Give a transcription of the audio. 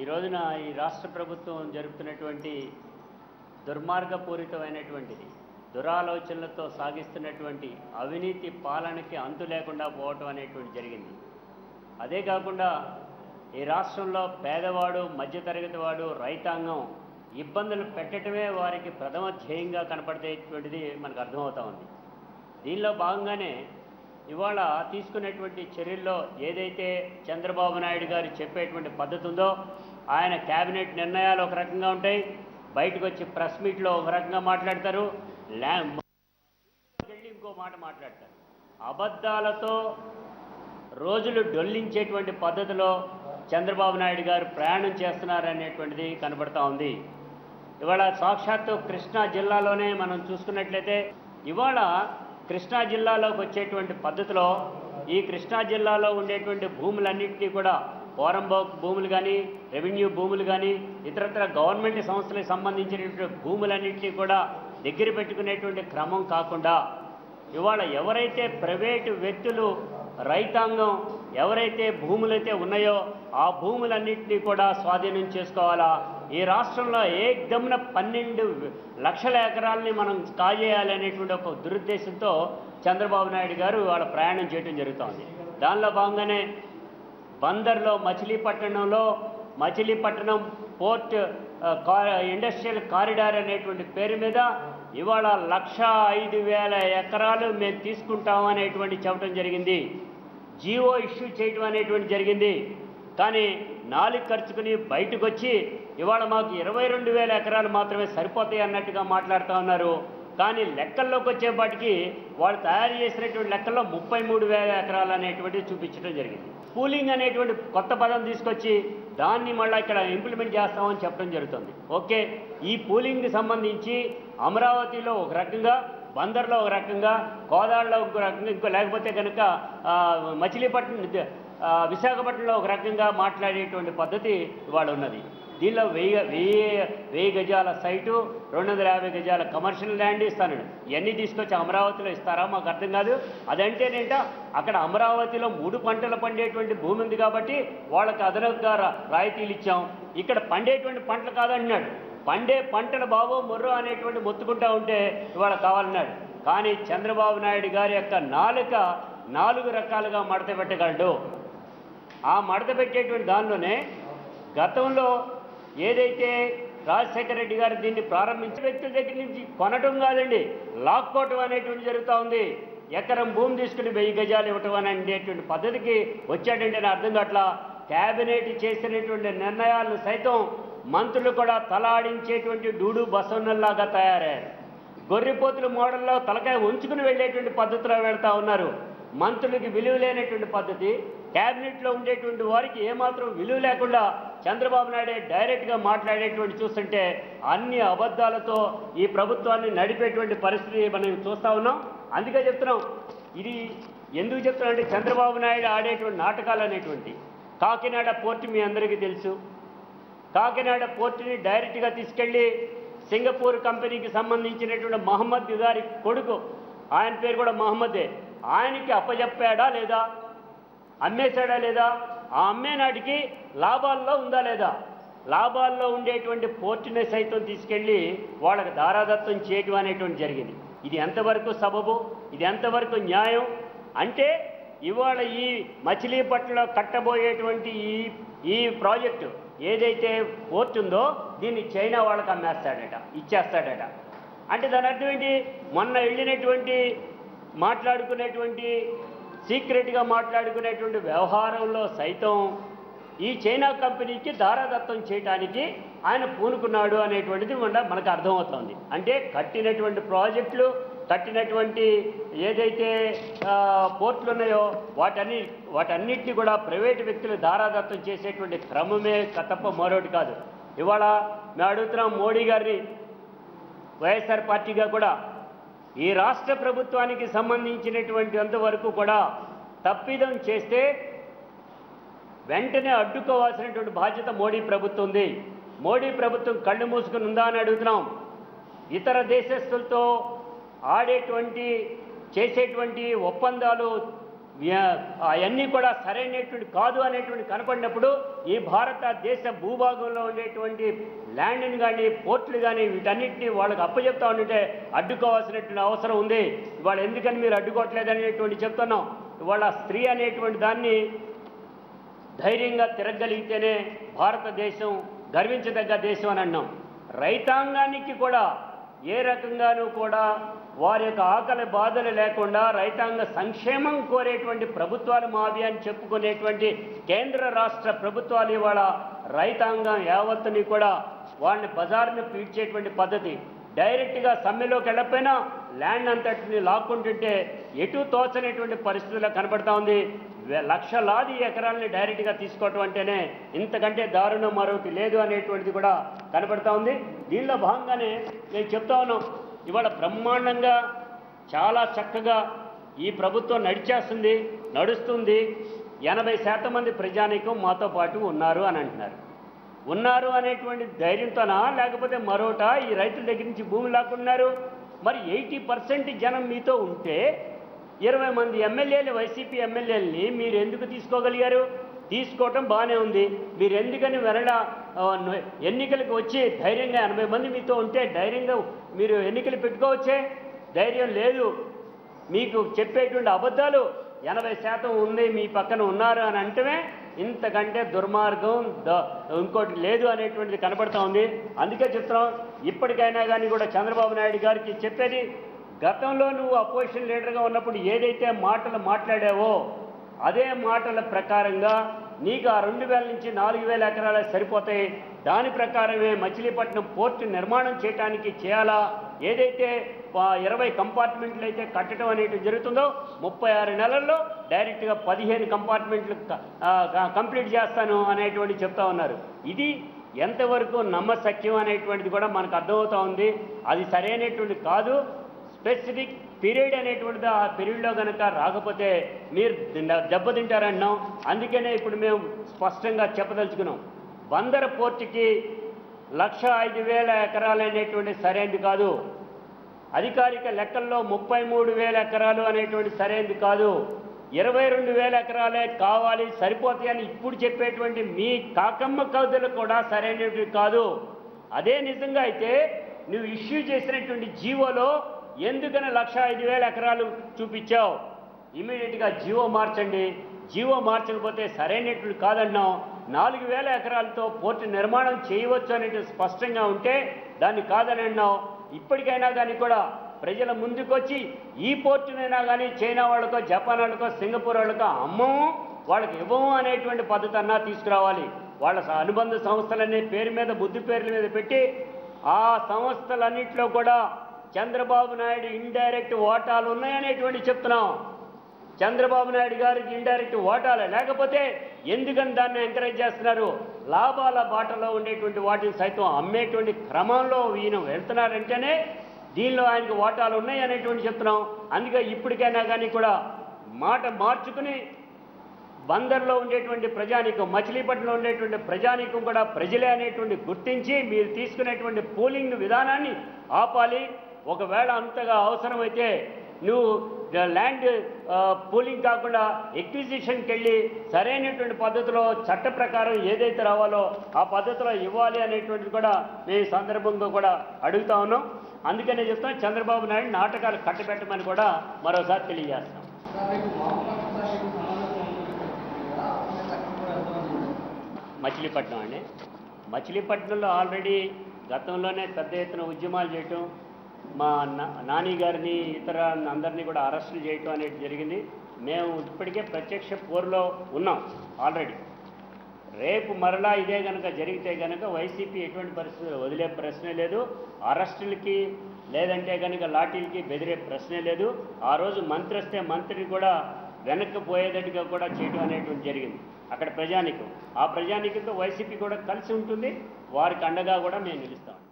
ఈ రోజున ఈ రాష్ట్ర ప్రభుత్వం జరుపుతున్నటువంటి దుర్మార్గపూరితమైనటువంటిది, దురాలోచనలతో సాగిస్తున్నటువంటి అవినీతి పాలనకి అంతు లేకుండా పోవటం అనేటువంటి జరిగింది. అదే కాకుండా ఈ రాష్ట్రంలో పేదవాడు, మధ్యతరగతి వాడు, రైతాంగం ఇబ్బందులు పెట్టడమే వారికి ప్రథమ ధ్యేయంగా కనపడేటువంటిది మనకు అర్థమవుతా ఉంది. దీనిలో భాగంగానే ఇవాళ తీసుకునేటువంటి చర్యల్లో ఏదైతే చంద్రబాబు నాయుడు గారు చెప్పేటువంటి పద్ధతి ఉందో, ఆయన క్యాబినెట్ నిర్ణయాలు ఒక రకంగా ఉంటాయి, బయటకు వచ్చి ప్రెస్ మీట్లో ఒక రకంగా మాట్లాడతారు, వెళ్ళి ఇంకో మాట మాట్లాడతారు. అబద్ధాలతో రోజులు డొల్లించేటువంటి పద్ధతిలో చంద్రబాబు నాయుడు గారు ప్రయాణం చేస్తున్నారనేటువంటిది కనబడతా ఉంది. ఇవాళ సాక్షాత్తు కృష్ణా జిల్లాలోనే మనం చూసుకున్నట్లయితే ఇవాళ కృష్ణా జిల్లాలోకి వచ్చేటువంటి పద్ధతిలో ఈ కృష్ణా జిల్లాలో ఉండేటువంటి భూములన్నింటినీ కూడా పోరంబోక్ భూములు కానీ, రెవెన్యూ భూములు కానీ, ఇతరత్ర గవర్నమెంట్ సంస్థలకు సంబంధించినటువంటి భూములన్నింటినీ కూడా దగ్గర పెట్టుకునేటువంటి క్రమం కాకుండా ఇవాళ ఎవరైతే ప్రైవేటు వ్యక్తులు, రైతాంగం ఎవరైతే భూములైతే ఉన్నాయో ఆ భూములన్నింటినీ కూడా స్వాధీనం చేసుకోవాలా, ఈ రాష్ట్రంలో ఏకదమ్మున 12 లక్షల ఎకరాలని మనం కాజేయాలనేటువంటి ఒక దురుద్దేశంతో చంద్రబాబు నాయుడు గారు వాళ్ళ ప్రయాణం చేయడం జరుగుతోంది. దానిలో భాగంగానే బందర్లో మచిలీపట్నం పోర్ట్ ఇండస్ట్రియల్ కారిడార్ అనేటువంటి పేరు మీద ఇవాళ 1,05,000 ఎకరాలు మేము తీసుకుంటాము అనేటువంటి చెప్పడం జరిగింది. జీవో ఇష్యూ చేయడం అనేటువంటి జరిగింది. కానీ 4 ఖర్చుకుని బయటకు వచ్చి ఇవాళ మాకు 22,000 ఎకరాలు మాత్రమే సరిపోతాయి అన్నట్టుగా మాట్లాడుతూ ఉన్నారు. కానీ లెక్కల్లోకి వచ్చేపాటికి వాళ్ళు తయారు చేసినటువంటి లెక్కల్లో 33,000 ఎకరాలు అనేటువంటిది చూపించడం జరిగింది. పూలింగ్ అనేటువంటి కొత్త పదం తీసుకొచ్చి దాన్ని మళ్ళీ ఇక్కడ ఇంప్లిమెంట్ చేస్తామని చెప్పడం జరుగుతుంది. ఓకే, ఈ పూలింగ్కి సంబంధించి అమరావతిలో ఒక రకంగా, బందర్లో ఒక రకంగా, కోదాడలో ఒక రకంగా, ఇంకో లేకపోతే కనుక విశాఖపట్నంలో ఒక రకంగా మాట్లాడేటువంటి పద్ధతి ఇవాళ ఉన్నది. దీనిలో 1000 గజాల సైటు, 250 గజాల కమర్షియల్ ల్యాండ్ ఇస్తాను, ఇవన్నీ తీసుకొచ్చి అమరావతిలో ఇస్తారా? మాకు అర్థం కాదు. అదంటేనేంట అక్కడ అమరావతిలో 3 పంటలు పండేటువంటి భూమి ఉంది కాబట్టి వాళ్ళకి అదనంగా రాయితీలు ఇచ్చాం, ఇక్కడ పండేటువంటి పంటలు కాదంటున్నాడు. పండే పంటలు బాబో మొర్రో అనేటువంటి మొత్తుకుంటా ఉంటే ఇవాళ కావాలన్నాడు. కానీ చంద్రబాబు నాయుడు గారి యొక్క నాలుక 4 రకాలుగా మడత పెట్టగలడు. ఆ మడత పెట్టేటువంటి దానిలోనే గతంలో ఏదైతే రాజశేఖర రెడ్డి గారు దీన్ని ప్రారంభించిన వ్యక్తుల దగ్గర నుంచి కొనటం కాదండి, లాక్కోవటం అనేటువంటి జరుగుతూ ఉంది. ఎకరం భూమి తీసుకుని 1000 గజాలు ఇవ్వటం అనేటువంటి పద్ధతికి వచ్చాడంటే నా అర్థం కావట్లా. క్యాబినెట్ చేసినటువంటి నిర్ణయాలను సైతం మంత్రులు కూడా తలాడించేటువంటి డూడు బసవన్నల్లాగా తయారయ్యారు. గొర్రెపోతుల మోడల్లో తలకాయ ఉంచుకుని వెళ్ళేటువంటి పద్ధతిలో వెళ్తూ ఉన్నారు. మంత్రులకి విలువ లేనటువంటి పద్ధతి, క్యాబినెట్లో ఉండేటువంటి వారికి ఏమాత్రం విలువ లేకుండా చంద్రబాబు నాయుడే డైరెక్ట్గా మాట్లాడేటువంటి చూస్తుంటే అన్ని అబద్ధాలతో ఈ ప్రభుత్వాన్ని నడిపేటువంటి పరిస్థితి మనం చూస్తూ ఉన్నాం. అందుకే చెప్తున్నాం, ఇది ఎందుకు చెప్తున్నాం అంటే చంద్రబాబు నాయుడు ఆడేటువంటి నాటకాలు అనేటువంటి. కాకినాడ పోర్టు మీ అందరికీ తెలుసు. కాకినాడ పోర్టుని డైరెక్ట్గా తీసుకెళ్ళి సింగపూర్ కంపెనీకి సంబంధించినటువంటి మహమ్మద్ గారి కొడుకు, ఆయన పేరు కూడా మహమ్మదే, ఆయనకి అప్పచెప్పాడా లేదా, అమ్మేశాడా లేదా, ఆ అమ్మే నాటికి లాభాల్లో ఉందా లేదా, లాభాల్లో ఉండేటువంటి పోర్టుని సైతం తీసుకెళ్ళి వాళ్ళకి దారాదత్తం చేయడం అనేటువంటి జరిగింది. ఇది ఎంతవరకు సబబు, ఇది ఎంతవరకు న్యాయం అంటే ఇవాళ ఈ మచిలీపట్నంలో కట్టబోయేటువంటి ఈ ప్రాజెక్టు ఏదైతే పోర్టు ఉందో దీన్ని చైనా వాళ్ళకి ఇచ్చేస్తాడట. అంటే దాని అర్థం ఏంటి? మొన్న వెళ్ళినటువంటి మాట్లాడుకునేటువంటి సీక్రెట్గా మాట్లాడుకునేటువంటి వ్యవహారంలో సైతం ఈ చైనా కంపెనీకి దారాదత్తం చేయడానికి ఆయన పూనుకున్నాడు అనేటువంటిది మనకు అర్థమవుతోంది. అంటే కట్టినటువంటి ప్రాజెక్టులు, కట్టినటువంటి ఏదైతే పోర్టులు ఉన్నాయో వాటన్నిటిని కూడా ప్రైవేటు వ్యక్తులు దారాదత్తం చేసేటువంటి క్రమమే తప్ప మరొకటి కాదు. ఇవాళ మేము అడుగుతున్నాం మోడీ గారిని, వైఎస్ఆర్ పార్టీగా కూడా ఈ రాష్ట్ర ప్రభుత్వానికి సంబంధించినటువంటి అంతవరకు కూడా తప్పిదం చేస్తే వెంటనే అడ్డుకోవాల్సినటువంటి బాధ్యత మోడీ ప్రభుత్వం ఉంది. మోడీ ప్రభుత్వం కళ్ళు మూసుకుని ఉందా అని అడుగుతున్నాం. ఇతర దేశస్తులతో చేసేటువంటి ఒప్పందాలు అవన్నీ కూడా సరైనటువంటి కాదు అనేటువంటి కనపడినప్పుడు ఈ భారతదేశ భూభాగంలో ఉండేటువంటి ల్యాండ్ని కానీ పోర్టులు కానీ వీటన్నిటిని వాళ్ళకి అప్పచెప్తా ఉంటే అడ్డుకోవాల్సినటువంటి అవసరం ఉంది. ఇవాళ ఎందుకని మీరు అడ్డుకోవట్లేదు అనేటువంటి చెప్తున్నాం. ఇవాళ స్త్రీ అనేటువంటి దాన్ని ధైర్యంగా తిరగలిగితేనే భారతదేశం గర్వించదగ్గ దేశం అని అన్నాం. రైతాంగానికి కూడా ఏ రకంగానూ కూడా వారి యొక్క ఆకలి బాధలు లేకుండా రైతాంగ సంక్షేమం కోరేటువంటి ప్రభుత్వాలు మావి అని చెప్పుకునేటువంటి కేంద్ర రాష్ట్ర ప్రభుత్వాలు ఇవాళ రైతాంగం యావత్తుని కూడా వాళ్ళని బజార్ని పీడ్చేటువంటి పద్ధతి. డైరెక్ట్గా సమ్మెలోకి వెళ్ళకపోయినా ల్యాండ్ అంతటిని లాక్కుంటుంటే ఎటు తోచనేటువంటి పరిస్థితుల్లో కనబడతా ఉంది. లక్షలాది ఎకరాలని డైరెక్ట్గా తీసుకోవటం అంటేనే ఇంతకంటే దారుణం మరొకటి లేదు అనేటువంటిది కూడా కనబడతా ఉంది. దీనిలో భాగంగానే నేను చెప్తా ఉన్నాం, ఇవాళ బ్రహ్మాండంగా చాలా చక్కగా ఈ ప్రభుత్వం నడుస్తుంది. 80% మంది ప్రజానీకం మాతో పాటు ఉన్నారు అని అంటున్నారు. ఉన్నారు అనేటువంటి ధైర్యంతోనా లేకపోతే మరోట ఈ రైతుల దగ్గర నుంచి భూమి లాక్కున్నారు? మరి 80% జనం మీతో ఉంటే 20 మంది ఎమ్మెల్యేలు వైసీపీ ఎమ్మెల్యేలని మీరు ఎందుకు తీసుకోగలిగారు? తీసుకోవటం బాగానే ఉంది. మీరు ఎందుకని ఎన్నికలకు వచ్చి ధైర్యంగా 80 మంది మీతో ఉంటే ధైర్యంగా మీరు ఎన్నికలు పెట్టుకోవచ్చే? ధైర్యం లేదు. మీకు చెప్పేటువంటి అబద్ధాలు 80% ఉంది మీ పక్కన ఉన్నారు అని అంటమే ఇంతకంటే దుర్మార్గం ఇంకోటి లేదు అనేటువంటిది కనబడతా ఉంది. అందుకే చెప్తున్నాం, ఇప్పటికైనా కానీ కూడా చంద్రబాబు నాయుడు గారికి చెప్పేది, గతంలో నువ్వు అపోజిషన్ లీడర్గా ఉన్నప్పుడు ఏదైతే మాటలు మాట్లాడావో అదే మాటల ప్రకారంగా నీకు ఆ 2000 నుంచి 4000 ఎకరాలు సరిపోతాయి. దాని ప్రకారమే మచిలీపట్నం పోర్టు నిర్మాణం చేయడానికి చేయాలా? ఏదైతే 20 కంపార్ట్మెంట్లు అయితే కట్టడం అనేది జరుగుతుందో 36 నెలల్లో డైరెక్ట్గా 15 కంపార్ట్మెంట్లు కంప్లీట్ చేస్తాను అనేటువంటి చెప్తా ఉన్నారు. ఇది ఎంతవరకు నమ్మశక్యం అనేటువంటిది కూడా మనకు అర్థమవుతా ఉంది. అది సరైనటువంటి కాదు. స్పెసిఫిక్ పీరియడ్ అనేటువంటిది ఆ పీరియడ్లో కనుక రాకపోతే మీరు దెబ్బతింటారన్నాం. అందుకనే ఇప్పుడు మేము స్పష్టంగా చెప్పదలుచుకున్నాం, బందర పోర్టుకి 1,05,000 ఎకరాలు అనేటువంటి సరైనది కాదు. అధికారిక లెక్కల్లో 33,000 ఎకరాలు అనేటువంటి సరైనది కాదు. 22,000 ఎకరాలే కావాలి, సరిపోతాయని ఇప్పుడు చెప్పేటువంటి మీ కాకమ్మ కౌదులు కూడా సరైనవి కాదు. అదే నిజంగా అయితే నువ్వు ఇష్యూ చేసినటువంటి జీవోలో ఎందుకని 1,05,000 ఎకరాలు చూపించావు? ఇమీడియట్గా జీవో మార్చండి. జీవో మార్చకపోతే సరైనటువంటి కాదన్నాం. 4,000 ఎకరాలతో పోర్టు నిర్మాణం చేయవచ్చు అనేది స్పష్టంగా ఉంటే దాన్ని కాదని అన్నాం. ఇప్పటికైనా కానీ కూడా ప్రజల ముందుకొచ్చి ఈ పోర్టునైనా కానీ చైనా వాళ్ళకో, జపాన్ వాళ్ళకో, సింగపూర్ వాళ్ళకో అమ్మము, వాళ్ళకి ఇవ్వము అనేటువంటి పద్ధతి అన్నా తీసుకురావాలి. వాళ్ళ అనుబంధ సంస్థలనే పేరు మీద బుద్ధి పేర్ల మీద పెట్టి ఆ సంస్థలన్నింటిలో కూడా చంద్రబాబు నాయుడు ఇండైరెక్ట్ వాటాలు ఉన్నాయనేటువంటి చెప్తున్నాం. చంద్రబాబు నాయుడు గారికి ఇండైరెక్ట్ వాటాలు లేకపోతే ఎందుకని దాన్ని ఎంకరేజ్ చేస్తున్నారు? లాభాల బాటలో ఉండేటువంటి వాటిని సైతం అమ్మేటువంటి క్రమంలో ఈయన వెళ్తున్నారంటేనే దీనిలో ఆయనకు వాటాలు ఉన్నాయి అనేటువంటి చెప్తున్నాం. అందుకే ఇప్పటికైనా కానీ కూడా మాట మార్చుకుని బందర్లో ఉండేటువంటి ప్రజానీకం, మచిలీపట్నంలో ఉండేటువంటి ప్రజానీకం కూడా ప్రజలే అనేటువంటి గుర్తించి మీరు తీసుకునేటువంటి పూలింగ్ విధానాన్ని ఆపాలి. ఒకవేళ అంతగా అవసరమైతే నువ్వు ల్యాండ్ పూలింగ్ కాకుండా ఎక్విజిషన్కి వెళ్ళి సరైనటువంటి పద్ధతిలో చట్ట ప్రకారం ఏదైతే రావాలో ఆ పద్ధతిలో ఇవ్వాలి అనేటువంటిది కూడా మేము ఈ సందర్భంగా కూడా అడుగుతా ఉన్నాం. అందుకనే చెప్తాం, చంద్రబాబు నాయుడు నాటకాలు కట్టబెట్టమని కూడా మరోసారి తెలియజేస్తాం. మచిలీపట్నం అండి, మచిలీపట్నంలో ఆల్రెడీ గతంలోనే పెద్ద ఎత్తున ఉద్యమాలు చేయటం, మా నాని గారిని ఇతర అందరినీ కూడా అరెస్టులు చేయటం అనేది జరిగింది. మేము ఇప్పటికే ప్రత్యక్ష పోరులో ఉన్నాం ఆల్రెడీ. రేపు మరలా ఇదే కనుక జరిగితే కనుక వైసీపీ ఎటువంటి పరిస్థితులు వదిలే ప్రశ్నే లేదు. అరెస్టులకి లేదంటే కనుక లాఠీలకి బెదిరే ప్రశ్నే లేదు. ఆ రోజు మంత్రి వస్తే మంత్రిని కూడా వెనక్కి పోయేటట్టుగా కూడా చేయడం అనేటువంటి జరిగింది. అక్కడ ప్రజానీకం, ఆ ప్రజానీకంతో వైసీపీ కూడా కలిసి ఉంటుంది. వారికి అండగా కూడా మేము నిలుస్తాం.